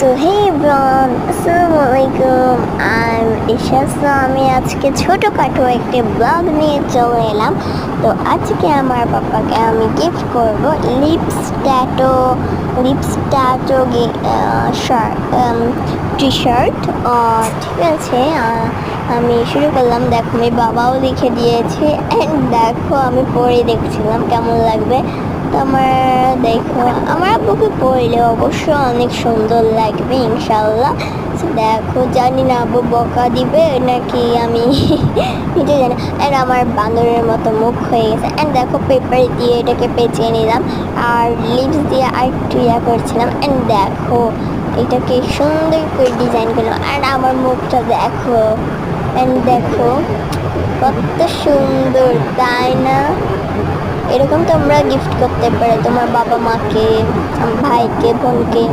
So hey everyone, আসসালামু আলাইকুম। আমি আজকে ছোটোখাটো একটি ব্লগ নিয়ে চলে এলাম। তো আজকে আমার পাপাকে আমি গিফট করব লিপস ট্যাটো টি শার্ট। ঠিক আছে, আমি শুরু করলাম। দেখো, আমি বাবাও লিখে দিয়েছে অ্যান্ড দেখো আমি পরে দেখছিলাম কেমন লাগবে। তো দেখো, আমার আব্বুকে পরলে অবশ্য অনেক সুন্দর লাগবে ইনশাল্লাহ। দেখো, জানি না আব্বু বকা দিবে নাকি, আমি নিজে জানি। অ্যান্ড আমার বান্দরের মতো মুখ হয়ে গেছে। অ্যান্ড দেখো, পেপার দিয়ে এটাকে পেঁচিয়ে নিলাম আর লিপস দিয়ে আরেকটু করছিলাম। অ্যান্ড দেখো এটাকে সুন্দর করে ডিজাইন করলাম। অ্যান্ড আমার মুখটা দেখো, অ্যান্ড দেখো কত সুন্দর, তাই না? এরকম তোমরা গিফট করতে পারো তোমার বাবা মাকে, ভাইকে, বোনকে।